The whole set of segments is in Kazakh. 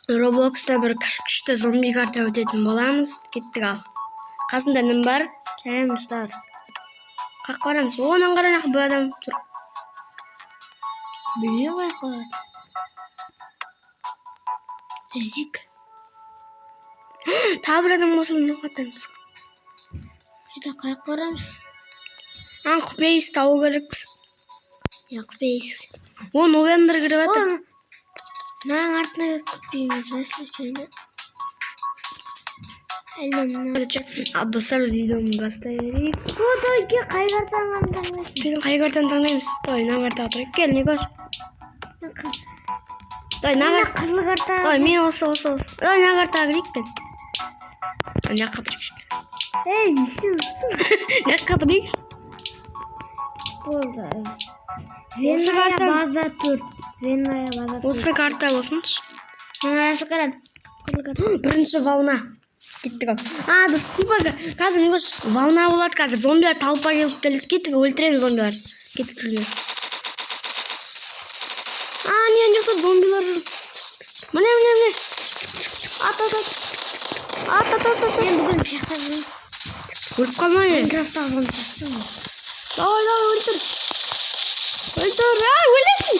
Roblox'ta bir күшті зомби карта өтетін боламыз. Кеттік ал. Қасында нім бар? Сәлемдестер. Қаққа барамыз. Оған қаранақ бір адам тұр. Біле ғой қалады. Іздік. Тағы бір адам осылын ұқаттанымыз. Қайда қайық барамыз? Құпейіз тауы керекпіз. Құпейіз. Оны ояндар кіріп атыр. Маған артына күтпейміз. Случайно. Достар, өз видеомды бастай берейік. Ке қай картаны таңдаймыз? Біздің қай картаны таңдаймыз? Ой, мына картаға тұрайық. Кел, не көр? Ой, мына қызыл карта. Ой, мен осы. Ой, мына картаға кірейік пен. Мына жаққа тұрайық. Несін. Мына жаққа тұрайық. Болды. Венная база 4. Осы карта болсыншы. Мынасы қарады. Бірінші волна. Кеттік ал. Типа қазір не көрші волна болады қазір. Зомбилар талпа келіп келеді. Кеттік, өлтіреміз зомбилар. Кеттік жүрген. Не жақта зомбилар жүр. Міне. Ат. Мен бүгін пияқсап жүрмін. Өліп қалмай. Майнкрафттағы зомби шақты. Давай, өлтір. Өлесің.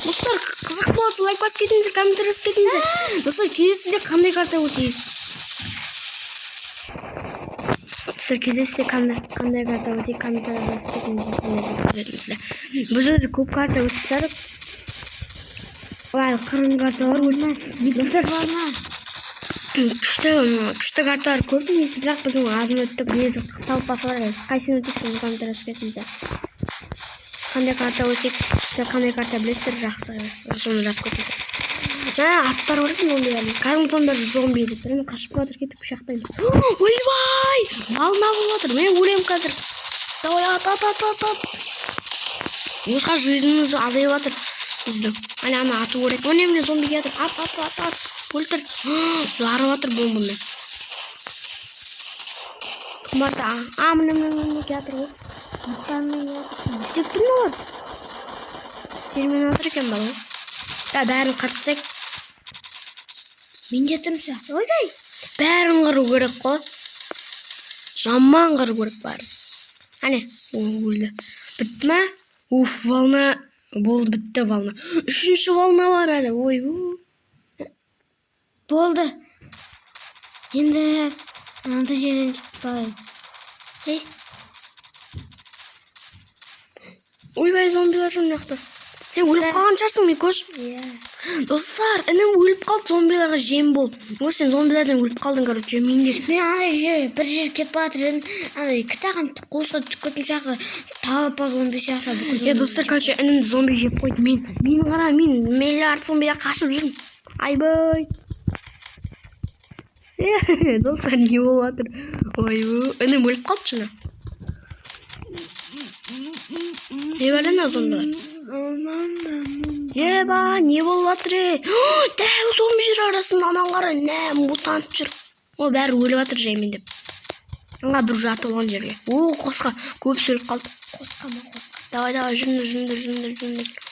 Достар, қызық болса лайк басып кетіңіздер, комментар жазып кетіңіздер. Достар, келесіде қандай карта өтейік? Достар, келесіде қандай карта өтейік, комментар жазып кетіңіздер. Бұл жерде көп карта өтіп жатыр. Қырын карта бар, достар. Күшті карталар көп емес, бірақ біздің азын өттік несі талпасы бар. Қайсын өтейіксің, комментар жазып кетіңіздер. Қандай карта өтейік, сіздер қандай карта білесіздер, жақсы. Соны жазып кетіңіздер. Аттар бар екен зомбилардың. Кәдімгі зомбилар зомби деп тұр. Қашып жатыр, кетіп пышақтаймыз. Ойбай! Волна болып жатыр. Мен өлем қазір. Давай, ат. Осыға жизніміз азайып жатыр біздің. Ана ату керек. Міне зомби келатыр. Ат. Өлтір. Жарып жатыр бомбамен. Кім барда? Міне келатыр ғой. Істеп тұр ма олар? Жермен отыр екен бала. Бәрін қыртсақ. Мен жетірім сияқты. Ойбай! Бәрін қыру керек қой. Жаман қыру керек бәрін. Әне, өлді. Бітті ма? Волна. Болды, бітті волна. Үшінші волна бар әлі. Ой, болды. Енді анты жерден шықпай. Ойбай, зомбилар жүр мына. Сен өліп қалған шығарсың, Микош? Достар, інім өліп қалды, зомбиларға жем болды. Сен зомбилардан өліп қалдың, короче, менде. Мен бір жер кетіп батыр едім. Кітаған қосыла түскетін сияқты талпа зомби сияқты. Достар, короче, інімді зомби жеп қойды. Мен қара, мен миллиард зомбиға қашып жүрмін. Айбай. Достар, не болып жатыр? Ой, інім өліп қалды шына. Не бар ана зомбилар? Не болып жатыр? Дәу зомби жүр арасында, анан қара, мутант жүр. Ол бәрі өліп жатыр жаймен деп. Аңға бір жатып алған жерге. Қосқа көп өліп қалды. Қосқа. Давай, жүріңдер.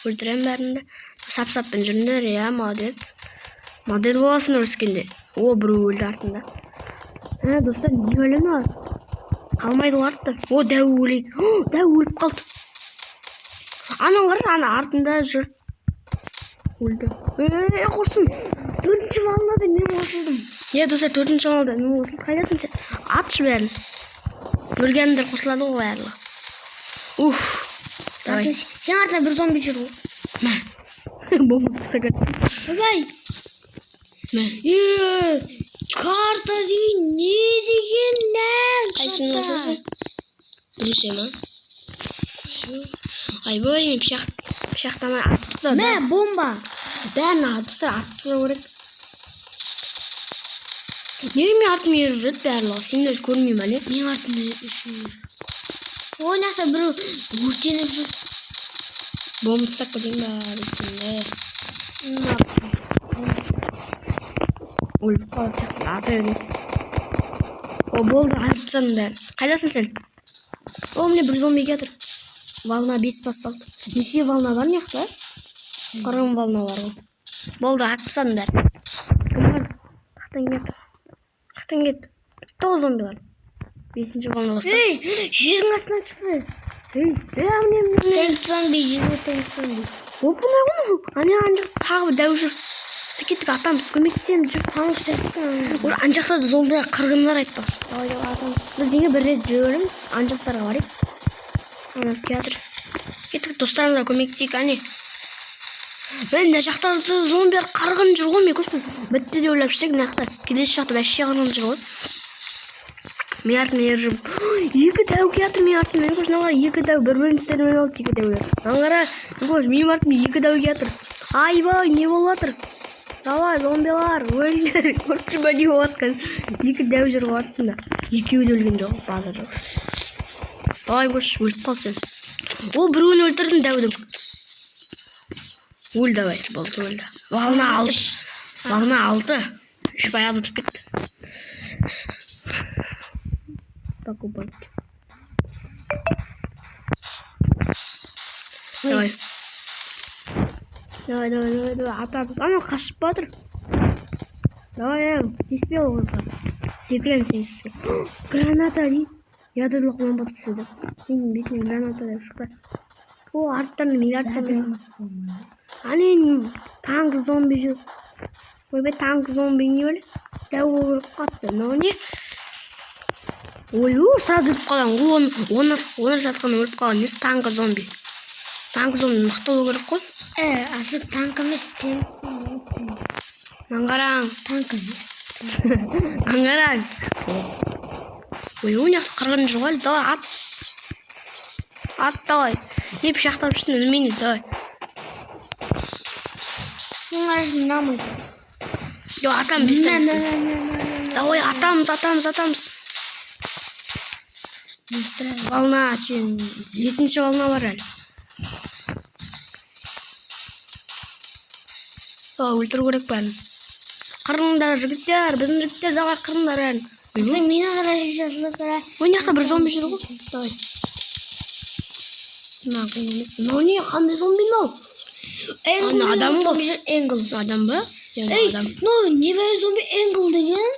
Өлтірем бәрінді. Сап-саппен жүріңдер, молодец. Модель боласыңдар өскенде. Бір өлді артында. Достар, не өлім ал? Қалмайды ол артта. Дәу өлейді. Дәу өліп қалды. Анан қара, артында жүр. Өлді. Құрсын. 4-ші волнада мен қосылдым. Достар, 4-ші волнада мен қосылды. Қайдасың сен? Атшы бәрін. Өлгендер қосылады ғой бәрі. Давай. Сен артында бір зомби жүр ғой. Бомба тұстаған. Давай. Карта деген не деген нән? Қайсын қосылсын? Бірінші ма? Айбой, мен пышақтамай атты. Бомба. Бәрін атты керек. Неге мен артым еріп жүреді бәрі? Сендер көрмейм әле? Мен артым еріп жүреді. Ойнақта бір өртеніп жүр. Бомба тұстақ көтен бәрі. Өліп қалды шақтың аты өне. Болды, айтып тұсаның бәрі. Қайдасың сен? Міне бір зомби кетір. Волна 5 басталды. Неше волна бар мияқта? Қырым волна бар ғой. Болды, атпысадың бәрі. Кім бар? Ақтан кет. Тоғыз зомби бар. 5-ші волна баста. Жердің астынан шықты. Тэнк зомби, жүру тэнк зомби. Опына. Ане анжақ тағы бір дәу жүр. Кеттік атамыз, көмектесеміз жүр. Таныс сияқты. Уже анжақта да зомбилар қырғындар айтпақшы. Давай атамыз. Біз неге бір рет жүреміз, анжақтарға барайық. Ана театр. Кеттік достарымызға көмектесейік, ане. Мен мына жақтарда зомбилар қарғын жүр ғой, мен көрсін. Бітті де ойлап жүрсек, мына жақта келесі жақта бәшше қарғын жүр ғой. Мен артымнан еріп жүрмін. Екі дәу келатыр мен артымнан. Мен көрсін, ағар екі дәу бір-бірін істермен алып екі дәулер. Аңғара, мен артымнан екі дәу келатыр. Айбай, не болып жатыр? Давай, зомбилар, өліңдер. Көрші ба не болып жатқан? Екі дәу жүр ғой артында. Екеуі де өлген жоқ, базар жоқ. Давай, көрші, өліп қал сен. Ол біреуін өлтірдің дәудің. Өл давай, болды, өлді. Вална 6. Үш баяғы ұтып кетті. Покупать. Давай. Атам. Ана қашып батыр. Давай, теспе олғызға. Секірем сен үстіге. Граната дейді. Ядырлық бомба түседі. Сенің бетіне граната деп шықты. О, арттарында миллиард зомби. Ане танк зомби жүр. Ойбай, танк зомби не өлі? Дәу өліп қатты. Но не? Ой, сразу өліп қалған. Оны жатқан өліп қалған. Несі танк зомби? Танк зомби мықты болу керек қой. Асық танк емес, тэнк. Аңғараң. Танк емес. Аңғараң. Ой, ол жақты қырғын жүр ғой. Давай, ат давай. Не пышақтап жүрсің, өлмейді, давай. Намын. Yo, атам бестен. Давай, атамыз. Волна, сен 7-ші волна бар әлі. Өлтіру керек бәрін. Қырыңдар, жігіттер, біздің жігіттер, давай қырыңдар әлі. Мені қарай жасына қара. Ой, жақта бір зомби жүр ғой. Давай. Сынан қиын емессің. Мынау не, қандай зомби мынау? Адам ғой. Энгл. Адам ба? Адам. Не бәрі зомби Энгл деген?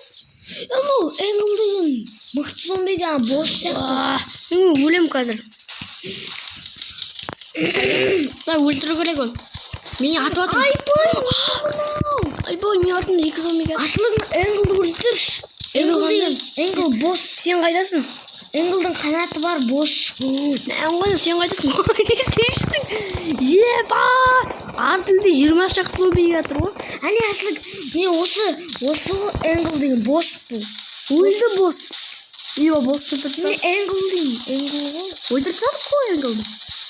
Энгл деген мықты зомби деген бос сияқты. Өлем қазір. Өлтіру керек ол. Мені атып атыр. Айбой, мен артымда 2 зомби келді. Асылың Энглді өлтірш. Энгл бос. Сен қайдасың? Энглдің қанаты бар, бос. Сен қайдасың? Не істейшісің? Еба! Артында 20 шақты зомби келді ғой. Әне асылың, осы Энгл деген бос бұл. Өзі бос. Еба, бос тұртып Мен Энгл деймін. Энгл ғой. Өлтіріп жатыр қой Энглді.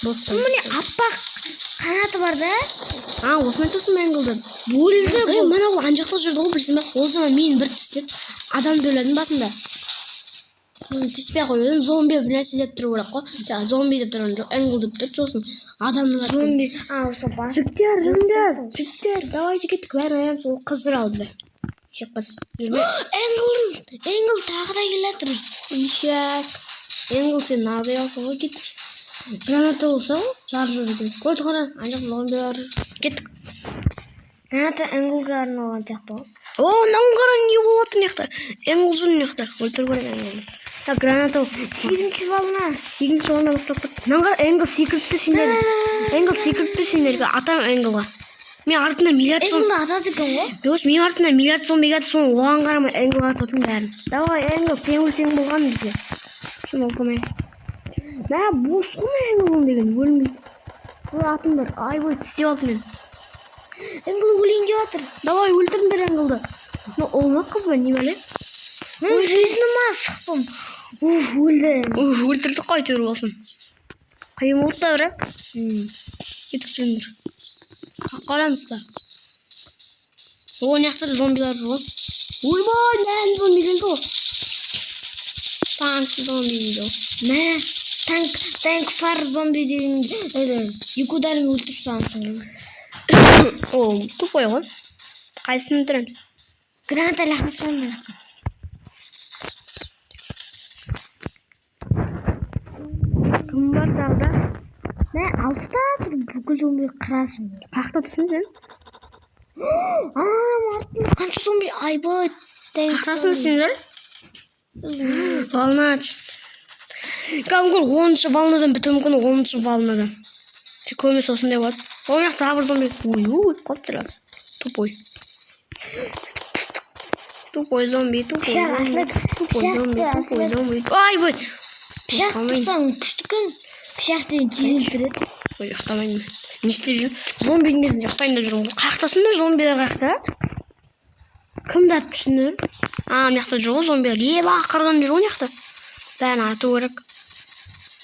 Міне аппақ қанаты бар да? Осыны айтасың Энглді. Бөлді бұл. Мана ол анжақта жүрді ғой, білсің бе? Ол жаңа мені бір тістеді. Адамды өлердің басында. Тіспей қойдың, зомби бір нәрсе деп тұру керек қой. Зомби деп тұрған жоқ, Энгл деп тұрды, сосын адамды зомби. Осы бас. Жігіттер, давай жігіттік бәрін аянсы, ол қызыр алды. Шекпас. Энгл тағы да келатыр. Ишек. Энгл сен нағдай алсын ғой, кеттік. Граната болса ғой, жар жүр екен. Қойды қара, анжақ зомбилар жүр. Кеттік. Граната Энглге арналған сияқты ғой. Науын қара, не болып отыр мына жақта? Энгл жүр мына жақта. Өлтіру керек Энглді. Граната 8-ші волна. 8-ші волна бастап тұр. Науын қара, Энгл секіртті сендерге. Атам Энглға. Мен артында миллиард Энглді атады екен ғой. Мен артында миллиард зомби келді, соны оған қарамай Энглға ататын бәрін. Давай, Энгл, сен өлсең болған бізде. Шын оқымай. Бос қой Энгл деген, өлмейді. Ол атым бар. Айбой, тістеп алды мен. Энгл өлейін деп жатыр. Давай, өлтіріңдер Энглді. Ол ма қыз ба, не бәле? Жизнім асықпым. Өлді. Өлтірді қой, төр болсын. Қиын болды да, бәрі. Кетік жүріңдер. Қаққарамыз да. Оң яқтар зомбилар жүр ғой. Ойбай, нән зомби келді ғой. Танк зомби дейді ғой. Танк фар зомби деген екі удармен өлтіріп салынсын. Ол тупой ғой. Қайсысын өлтіреміз? Граната лақтырған мен. Кім бар тағы да? Алыста бүкіл зомби қырасың. Қақта түсін сен? Қанша зомби айбой. Қақтасын сендер? Волна. Кәдімгі 10-шы волнадан бітуі мүмкін 10-шы волнадан. Көмес осындай болады. Ол жақта тағы бір зомби. Ой, қалып тұрады. Тупой. Тупой зомби. Ай, бөт. Пышақ тұрсаң күштікін. Пышақ деген жеңілдіреді. Ой, ұқтамайын. Не істеп жүрмін? Зомбидің кезінде ұқтайын деп жүрмін. Қақтасыңдар, зомбилер қақтады. Кімді атып түсіндір? Мына жақта жоқ зомбилер. Ақырған жүр ол жақта. Бәрін ату керек.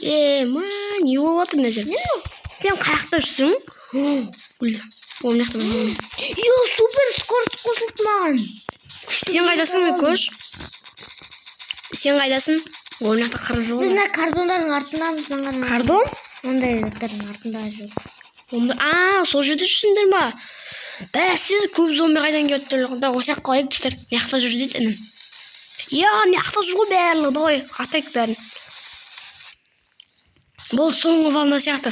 Не болып жатыр мына жер? Сен қаяқта жүрсің? Өлді. Ол мына жақта зомби. Супер скорость қосылды маған. Сен қайдасың, Микош? Сен қайдасың? Ол мына жақта қыры жоқ. Біз мына кардондардың артындамыз. Кардон? Ондай заттардың артында жүр. Сол жерде жүрсіңдер ма? Сіз көп зомби қайдан келіп тұр? Осы жаққа қойып тұр. Мына жақта жүр дейді інім. Мына жақта жүр ғой бәрі. Давай, атайық бәрін. Бұл соңғы волна сияқты.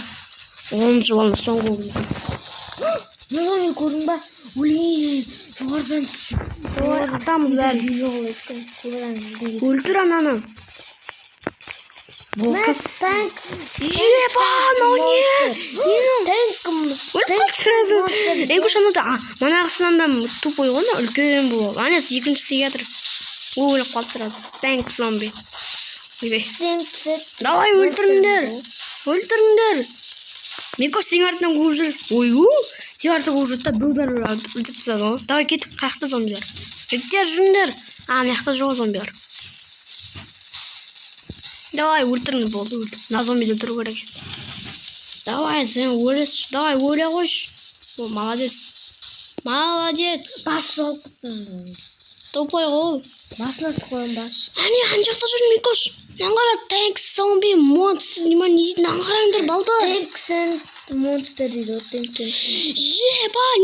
10-шы волна соңғы волна. Мына зомби көрдің ба? Өлей, жоғардан түсіп. Атамыз бәрін. Өлтір ананы. Танк. Мынау не? Танкім. Өліп қалды сразу. Микош анада манағысынан да тупой ғой, үлкен бұл. Анасы екіншісі жатыр. Өліп қалды сразу. Танк зомби. Давай өлтіріңдер. Өлтіріңдер. Микош сен артынан қуып жүр. Сен артынан қуып жүрді да біреулер өлтіріп тастады ғой. Давай кеттік, қаяқта зомбилер. Жігіттер жүріңдер. Мына жақта жоқ зомбилер. Давай өлтіріңдер болды, өлтір. Мына зомбиді өлтіру керек. Давай сен өлесіз. Давай өле қойшы. Молодец. Молодец. Бас жоқ. Тупой ғой. Басына қойын бас. Ана жақта жүр Микош. Мынаны қара, танк, зомби, монстр, не дейтін, мынаны қараңдар, балдар. Танксен, монстр дейді, танксен.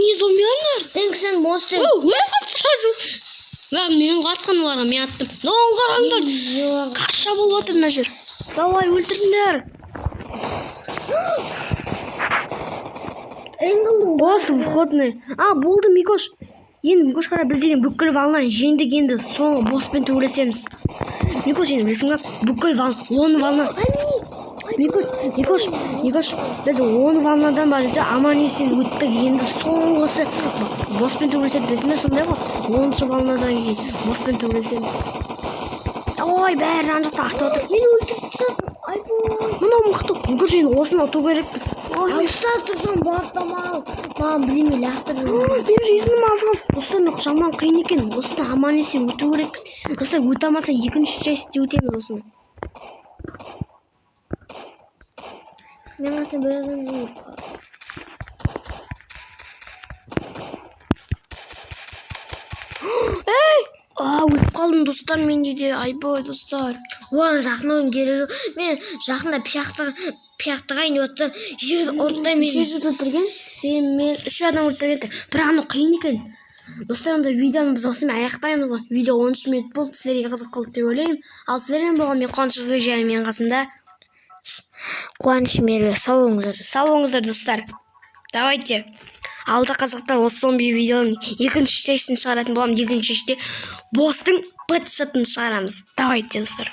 Не зомбилар? Танксен, монстр. Өліп қалды сразу. Мен қатқан оларға, мен аттым. Мынаны қараңдар. Қарша болып отыр мына жер. Давай өлтіріңдер. Бос входный. Болды Микош. Енді Микош қара, біз деген бүкіл волнаны жеңдік, енді соңғы боспен төбелесеміз. Микош, енді білесің ба? Бүкіл 10 волна. Микош, біз 10 волнадан бар есе аман есен өттік. Енді соңғысы боспен төбелеседі, білесің бе? Сондай ғой. 10-шы волнадан кейін боспен төбелесеміз. Ой, бәрі жан жақта ақтап отыр. Мен өлтіріп Мынау мықты. Микош, енді осыны ату керекпіз. Алыста тұрсам бартамал. Маған білеме лақтыр. Мен жизнім азған. Осыны жаман қиын екен. Осыны аман есен өту керекпіз. Достар, өте алмаса екінші частьте өтеміз осыны. Мен қасына бір адам жоқ. Өліп қалдым достар, менде де. Айбой достар. Оған жақын келер. Мен жақында пышақты қайын өтті. Жерді ұрттаймын. Жерді өлтірген? Сен мен 3 адам өлтірген. Бірақ аны қиын екен. Достар, онда видеоны біз осымен аяқтаймыз ғой. Видео 13 минут болды. Сіздерге қызық қылды деп ойлаймын. Ал сіздермен болған мен Қуаныш Өзбек және менің қасымда Қуаныш Меруерт. Сау болыңыздар достар. Давайте. Алда қазақтар осы зомби видеоның екінші частьін шығаратын боламын. Екінші частьте бостың быт-шытын шығарамыз. Давайте достар.